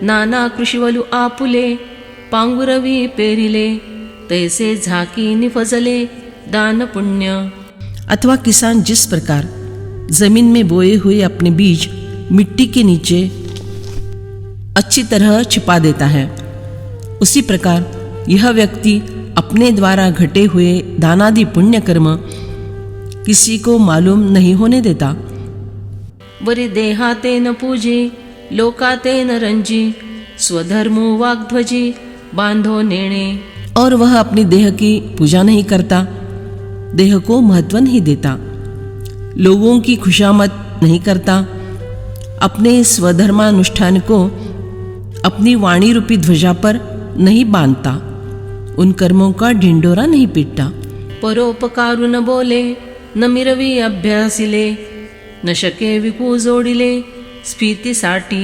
नाना कृषिवलू आपुले, पांगुरवी पेरिले, तैसे झाकी निफजले दान पुण्य। अथवा किसान जिस प्रकार जमीन में बोए हुए अपने बीज मिट्टी के नीचे अच्छी तरह छिपा देता है, उसी प्रकार यह व्यक्ति अपने द्वारा घटे हुए दानादि पुण्य कर्म किसी को मालूम नहीं होने देता। वरी देहाते न पूजी, लोकाते न रंजी, स्वधर्मो वाग्ध्वजी बांधो नेणे। और वह अपनी देह की पूजा नहीं करता, देह को महत्व नहीं देता, लोगों की खुशामद नहीं करता, अपने स्वधर्मानुष्ठान को अपनी वाणी रूपी ध्वजा पर नहीं बांधता, उन कर्मों का ढिंडोरा नहीं पीटता। परोपकारु न बोले, न मिरवी अभ्यासिले, न शके विपू जोडिले स्फीति साटी।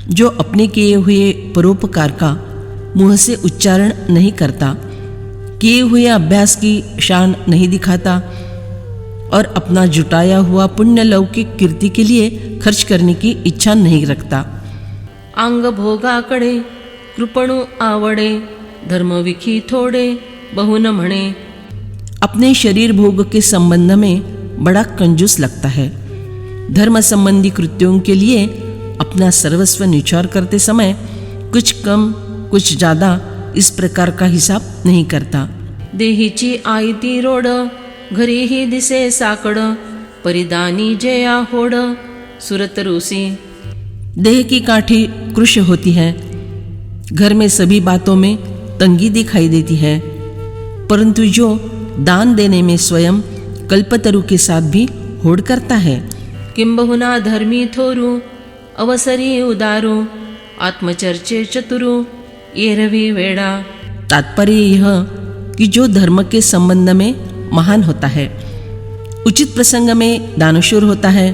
जो अपने किए हुए परोपकार का मुंह से उच्चारण नहीं करता, किए हुए अभ्यास की शान नहीं दिखाता और अपना जुटाया हुआ पुण्य लौकिक कीर्ति के लिए खर्च करने की इच्छा नहीं रखता। अंग भोगाकडे कृपणु आवडे, धर्मविखी थोडे बहुन म्हणे। अपने शरीर भोग के संबंध में बड़ा कंजूस लगता है, धर्म संबंधी कृत्यों के लिए अपना सर्वस्व निछावर करते समय कुछ कम कुछ ज्यादा इस प्रकार का हिसाब नहीं करता। देहीची आयती रोड, घरीही दिसे साकड, परिधानी जया होड सुरत रूसी। देह की काठी कृश होती है, घर में सभी बातों में तंगी दिखाई देती है, परंतु जो दान देने में स्वयं कल्पतरु के साथ भी होड़ करता है। किंबहुना धर्मी थोरू, अवसरी उदारू, आत्मचर्चे चतुरु एरवी वेड़ा। तात्पर्य यह कि जो धर्म के संबंध में महान होता है, उचित प्रसंग में दानशूर होता है,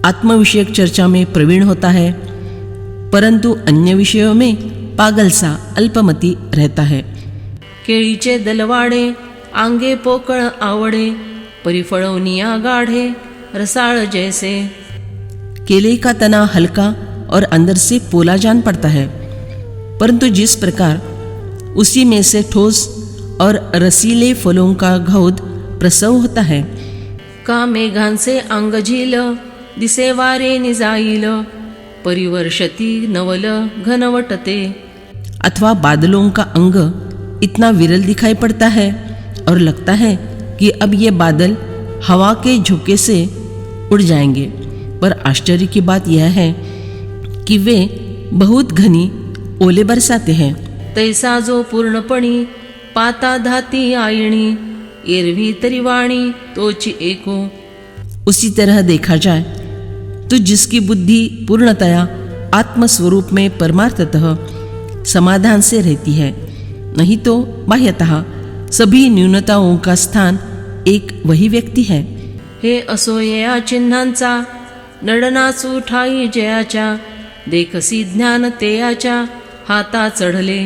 आत्मविषयक चर्चा में प्रवीण होता है, परंतु अन्य विषयों में पागल सा अल्पमती रहता है। केळीचे दलवाडे, आंगे पोकळ आवडे, परिफळवनिया गाढे रसाळ जैसे। केले का तना हल्का और अंदर से पोला जान पड़ता है, परंतु जिस प्रकार उसी में से ठोस और रसीले फलों का घौद प्रसव होता है। का मेघांचे अंग झील, दिसे वारे निजाईल, परिवर्षती नवल घनवटते। अथवा बादलों का अंग इतना विरल दिखाई पड़ता है और लगता है कि अब ये बादल हवा के झोंके से उड़ जाएंगे, पर आश्चर्य की बात यह है कि वे बहुत घनी ओले बरसाते हैं। तैसा जो पूर्णपणी पाता धाती आयणी, एरवी तरी वाणी तोची एको। उसी तरह देखा जाए तो जिसकी बुद्धि पूर्णतया आत्मस्वरूप में परमार्थतः समाधान से रहती है, नहीं तो बाह्यतः सभी न्यूनताओं का स्थान एक वही व्यक्ति है। हे असोया चिन्हांचा, नडनाचू ठाई जयाच्या, देखसी ज्ञान तेयाच्या हाता चढले।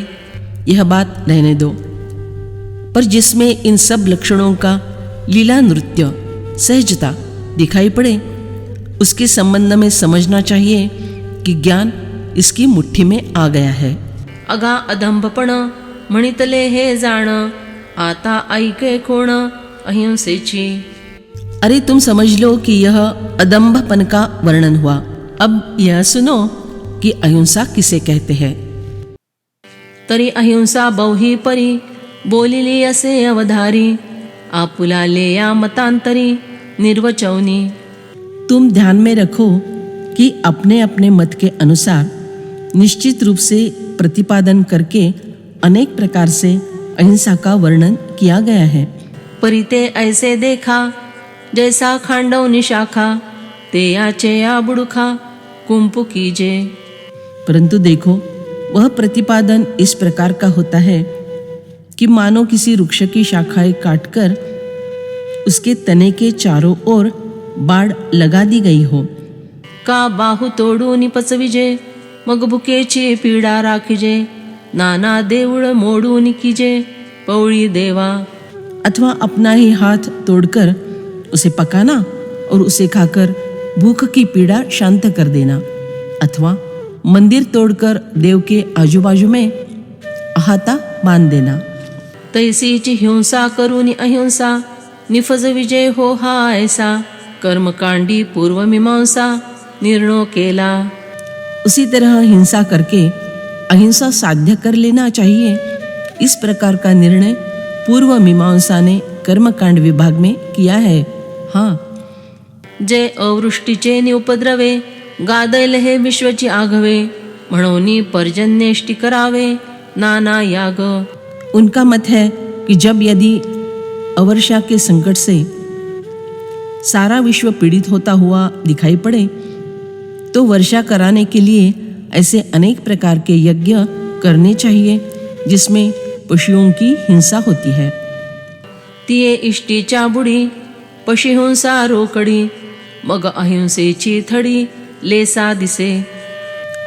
यह बात रहने दो, पर जिसमें इन सब लक्षणों का लीला नृत्य सहजता दिखाई पड़े, उसके संबंध में समझना चाहिए कि ज्ञान इसकी मुट्ठी में आ गया है। अगा अधंभपण म्हणितले हे जाण, आता ऐके कोण अहिंसेची। अरे तुम समझ लो कि यह अदंभपन का वर्णन हुआ, अब यह सुनो कि अहिंसा किसे कहते हैं। तरी अहिंसा बहुही परी, बोलिली असे अवधारी, आपुला लेया मतांतरी निर्वचवनी। तुम ध्यान में रखो कि अपने अपने मत के अनुसार निश्चित रूप से प्रतिपादन करके अनेक प्रकार से अहिंसा का वर्णन किया गया है। परिते ऐसे देखा, जैसा खांडव निशाखा, ते याचे या बुड़खा कुंपु कीजे। परंतु देखो, वह प्रतिपादन इस प्रकार का होता है कि मानो किसी वृक्ष की शाखाएं काटकर उसके तने के चारों ओर बाड़ लगा दी गई हो। का बाहु तोडून पचविजे, मग भुकेची पीडा राखिजे, नाना देऊळ मोडून कीजे पौळी देवा। अथवा अपना ही हाथ तोड़कर उसे पकाना और उसे खाकर भूख की पीड़ा शांत कर देना, अथवा मंदिर तोड़कर देव के आजू में अहाता बांध देना। तैसीची हिंसा करून अहिंसा निफज विजय हो हा ऐसा कर्मकांडी पूर्वमीमांसा निर्णय केला। उसी तरह हिंसा करके अहिंसा साध्य कर लेना चाहिए, इस प्रकार का निर्णय पूर्व मीमांसा ने कर्मकांड विभाग में किया है। हाँ, जे अवृष्टीचे नि उपद्रवे गादैल हे विश्वची आघवे म्हणून पर्जन्येष्टी करावे नाना याग। उनका मत है कि जब यदि अवर्षा के संकट से सारा विश्व पीड़ित होता हुआ दिखाई पड़े तो वर्षा कराने के लिए ऐसे अनेक प्रकार के यज्ञ करने चाहिए जिसमें पशुओं की हिंसा होती है। तिये इष्टीच्या बुडी पशुहिंसा रोकडी मग अहिंसेची थडी लेसा दिसे।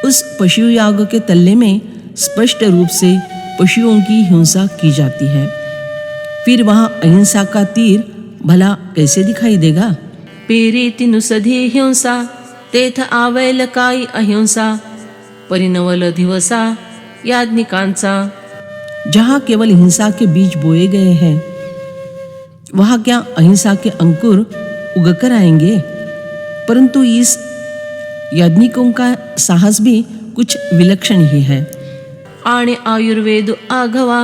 उस पशु याग के तल्ले में स्पष्ट रूप से पशुओं की हिंसा की जाती है, फिर वहाँ अहिंसा का तीर भला कैसे दिखाई देगा। पेरी तिनुसधी हिंसा तेथ आवेल काई अहिंसा परिणवल दिवसा याज्ञिकांचा। जहाँ केवल हिंसा के बीज बोए गए हैं वहाँ क्या अहिंसा के अंकुर उगकर आएंगे। परंतु इस याज्ञिकों का साहस भी कुछ विलक्षण ही है। आणि आयुर्वेद आघवा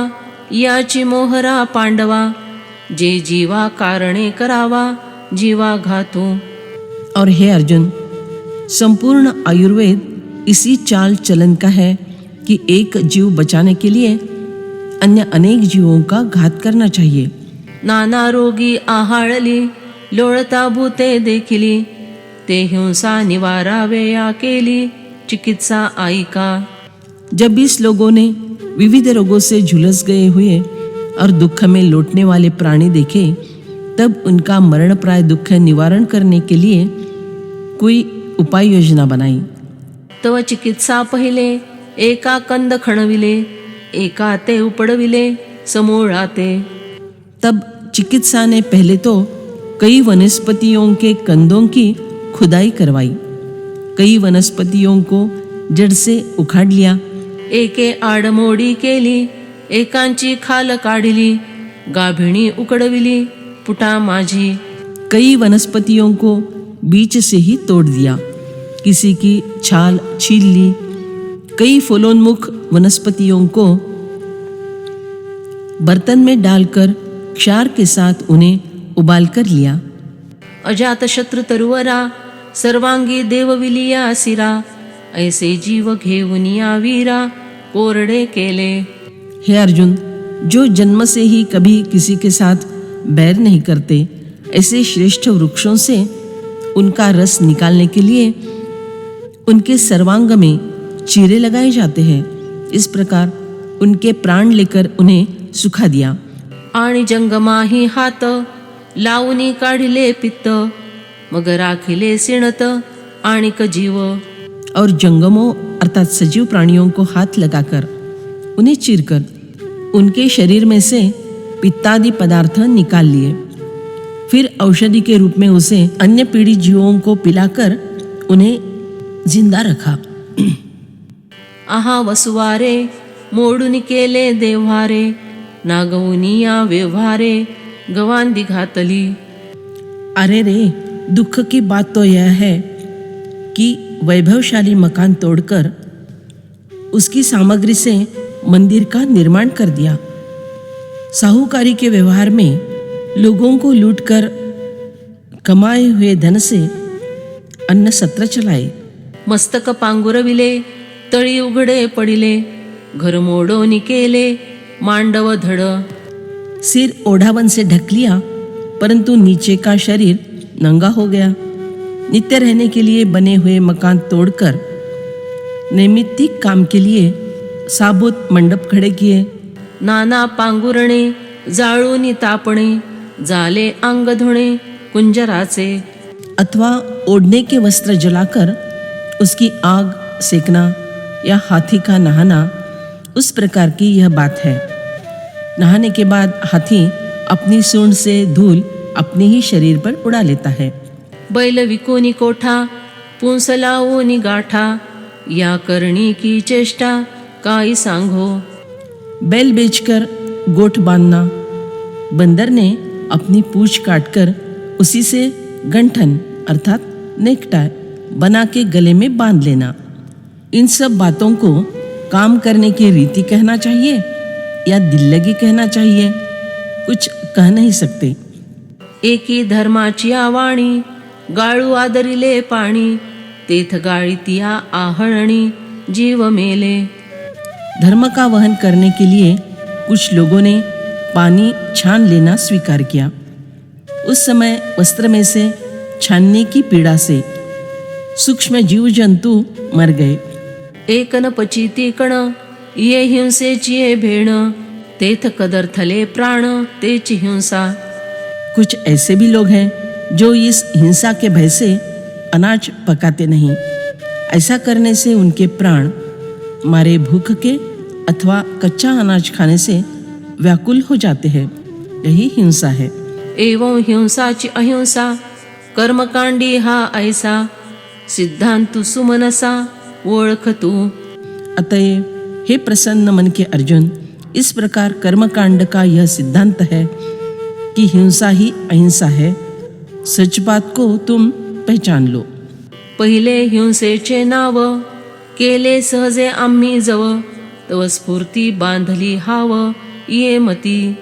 याची मोहरा पांडवा जे जीवा कारणे करावा जीवा घातू। और हे अर्जुन, संपूर्ण आयुर्वेद इसी चाल चलन का है कि एक जीव बचाने के लिए अन्य अनेक जीवों का घात करना चाहिए। नाना रोगी आहाळली लोळता भूते देखिली ते हिंसा निवारावे या केली चिकित्सा आईका। जब 20 लोगों ने विविध रोगों से झुलस गए हुए और दुख में लौटने वाले प्राणी देखे तब उनका मरण प्राय दुख निवारण करने के लिए कोई उपाय योजना बनाई। तव चिकित्सा पहिले एका कंद खणविले एका ते उपडविले समूळाते। तब चिकित्सा ने पहले तो कई वनस्पतियों के कंदों की खुदाई करवाई, कई वनस्पतियों को जड़ से उखाड़ लिया, एके आडमोडी केली एकांची खाल काढली गाभिणी उकडविली पुटा माझी। कई वनस्पतियों को बीच से ही तोड़ दिया, किसी की छाल छील ली, कई फलोन्मुख वनस्पतियों को बर्तन में डालकर क्षार के साथ उन्हें उबाल कर लिया। अजात शत्रु तरुवरा सर्वांगी देवविलिया सिरा ऐसे जीव घेऊनिया वीरा कोरडे केले। हे अर्जुन, जो जन्म से ही कभी किसी के साथ बैर नहीं करते ऐसे श्रेष्ठ वृक्षों से उनका रस निकालने के लिए उनके सर्वांग में चीरे लगाए जाते हैं। इस प्रकार उनके प्राण लेकर उन्हें सुखा दिया। आणि जंगमाही हात लावणी काढिले पित्त मग राखिले सिणत आणिक जीव। और जंगमों अर्थात सजीव प्राणियों को हाथ लगाकर उन्हें चीरकर उनके शरीर में से पित्तादि पदार्थ निकाल लिए, फिर औषधि के रूप में उसे अन्य पीड़ित जीवों को पिलाकर उन्हें जिंदा रखा। आहा वसुवारे मोडून केले देव्हारे नागवुनिया व्यवहारे गवांदी घातली। अरे रे, दुख की बात तो यह है कि वैभवशाली मकान तोड़कर उसकी सामग्री से मंदिर का निर्माण कर दिया। साहूकारी के व्यवहार में लोगों को लूटकर कमाए हुए धन से अन्न सत्र चलाए। मस्तक पांगुरविले तळी उघडे पडिले घर मोडोनी केले मांडव धड। सिर ओढ़ावन से ढक लिया परंतु नीचे का शरीर नंगा हो गया। नित्य रहने के लिए बने हुए मकान तोड़कर नैमित्तिक काम के लिए साबुत मंडप खड़े किए। नाना पांगुरणे जाळूनी तापणे जाले अंग धुणे कुंजराचे। अथवा ओढ़ने के वस्त्र जलाकर उसकी आग सेकना या हाथी का नहाना, उस प्रकार की यह बात है। नहाने के बाद हाथी अपनी सूंड से धूल अपने ही शरीर पर उड़ा लेता है। बैल विकोनी कोठा पुंस लावूनी गाठा या करणी की चेष्टा काई सांगो। बैल बेचकर गोठ बांधना, बंदर ने अपनी पूंछ काटकर उसी से गंठन अर्थात नेकटाई बना के गले में बांध लेना, इन सब बातों को काम करने की रीति कहना चाहिए या दिल लगी कहना चाहिए? कुछ कह नहीं सकते। एकी धर्माची आवाणी गाळू आदरिले पाणी, तेथ गाळितिया आहळणी जीव मेले। धर्म का वहन करने के लिए कुछ लोगों ने पानी छान लेना स्वीकार किया। उस समय वस्त्र में से छानने की पीड़ा से सूक्ष्म जीव जंतु मर गए। एकन पचिती कण ये हिंसेची ये भेण, तेथ कदर्थले प्राण तेची हिंसा। कुछ ऐसे भी लोग हैं जो इस हिंसा के भय से अनाज पकाते नहीं। ऐसा करने से उनके प्राण मारे भूख के अथवा कच्चा अनाज खाने से व्याकुल हो जाते हैं। यही हिंसा है। एवं हिंसाची अहिंसा कर्मकांडी हा ऐसा, सिद्धांतु सुमनसा ओळख तू। अतएव हे प्रसन्न मन के अर्जुन, इस प्रकार कर्मकांड का यह सिद्धांत है कि हिंसा ही अहिंसा है। सच बात को तुम पहचान लो। पहिले हिंसेचे नाव केले सहजे आम्ही जव, तव स्फूर्ती बांधली हाव ये मती।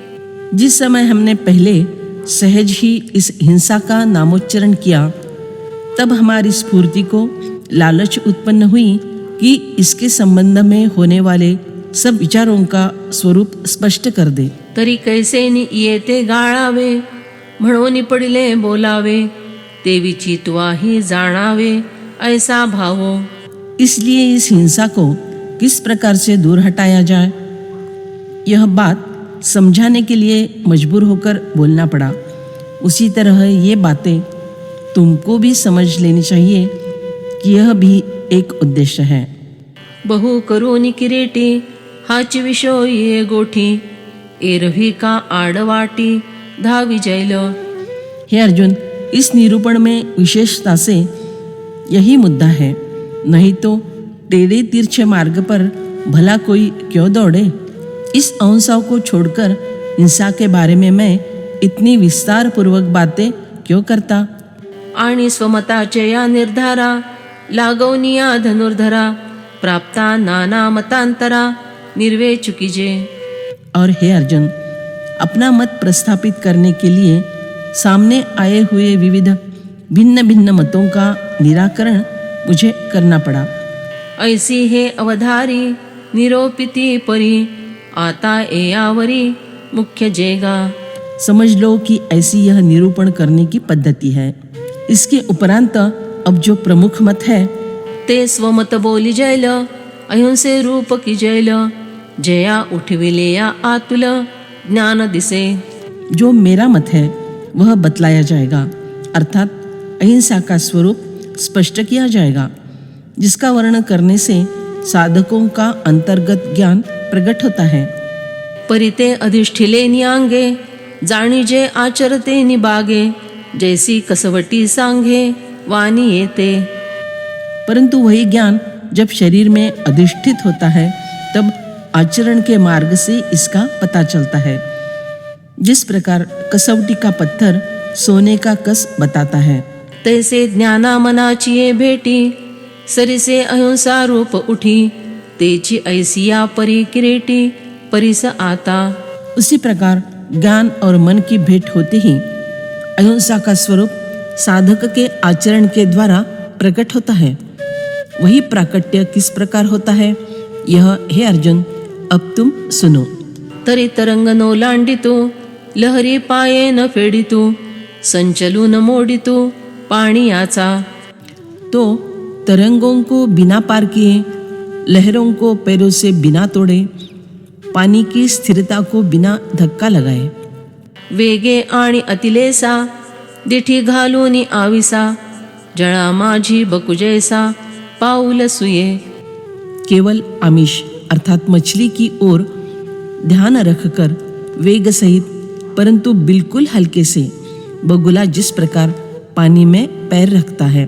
जिस समय हमने पहले सहज ही इस हिंसा का नामोच्चारण किया, तब हमारी स्फूर्ति को लालच उत्पन्न हुई कि इसके संबंध में होने वाले सब विचारों का स्वरूप स्पष्ट कर दे। तरी कैसे येते गाळावे, म्हणून पडिले बोलावे, ते विचित्वाही जाणावे ऐसा भावो। इसलिए इस हिंसा को किस प्रकार से दूर हटाया जाए, यह बात समझाने के लिए मजबूर होकर बोलना पड़ा। उसी तरह ये बातें तुमको भी समझ लेनी चाहिए कि यह भी एक उद्देश्य है। बहु करोनी किरीटी हाच विषो ये गोठी, एरवी का आडवाटी धावी जैल। हे अर्जुन, इस निरूपण में विशेषता से यही मुद्दा है, नहीं तो टेढ़े तिरछे मार्ग पर भला कोई क्यों दौड़े। इस अहिंसा को छोड़कर हिंसा के बारे में मैं इतनी विस्तार पूर्वक बातें क्यों करता। आणि स्वमताचे या निर्धारा लागवनिया धनुर्धरा, प्राप्ता नाना मतांतरा निर्वे चुकीजे। और हे अर्जुन, अपना मत प्रस्थापित करने के लिए सामने आए हुए विविध भिन्न भिन्न मतों का निराकरण मुझे करना पड़ा। ऐसी हे अवधारी निरोपिती परी, आता एयावरी मुख्य जेगा। समझ लो कि ऐसी यह निरूपण करने की पद्धति है। इसके उपरांत अब जो प्रमुख मत है, ते स्वमत बोली जैल, अहिंसे रूप की जैल, जया उठविले या आतुल ज्ञान दिसे। जो मेरा मत है वह बतलाया जाएगा, अर्थात अहिंसा का स्वरूप स्पष्ट किया जाएगा, जिसका वर्णन करने से साधकों का अंतर्गत ज्ञान प्रकट होता है। परिते अधिष्ठिले न्यांगे, जाणीजे आचरते निबागे, जैसी कसवटी सांगे वाणी येते। परंतु वही ज्ञान जब शरीर में अधिष्ठित होता है, तब आचरण के मार्ग से इसका पता चलता है। जिस प्रकार कसवटी का पत्थर सोने का कस बताता है, तैसे ज्ञाना मनाची ये भेटी, सरिसे अहिंसा रूप उठी, तेची ऐसिया परी किरीटी परिस आता। उसी प्रकार ज्ञान और मन की भेंट होते ही अहिंसा का स्वरूप साधक के आचरण के द्वारा प्रकट होता है। वही प्राकट्य किस प्रकार होता है, यह हे अर्जुन अब तुम सुनो। तरी तरंग नो लांडितो, लहरी पाये न फेडितो, संचलू न मोडितो पाणी याचा। तो तरंगों को बिना पार किए, लहरों को पैरों से बिना तोड़े, पानी की स्थिरता को बिना धक्का लगाए, वेगे आणि अतिलेसा, दिठी घालूनी आविसा, जळा माझी बकुजैसा पाऊल सुये। केवल आमिष अर्थात मछली की ओर ध्यान रखकर वेग सहित परंतु बिल्कुल हल्के से बगुला जिस प्रकार पानी में पैर रखता है,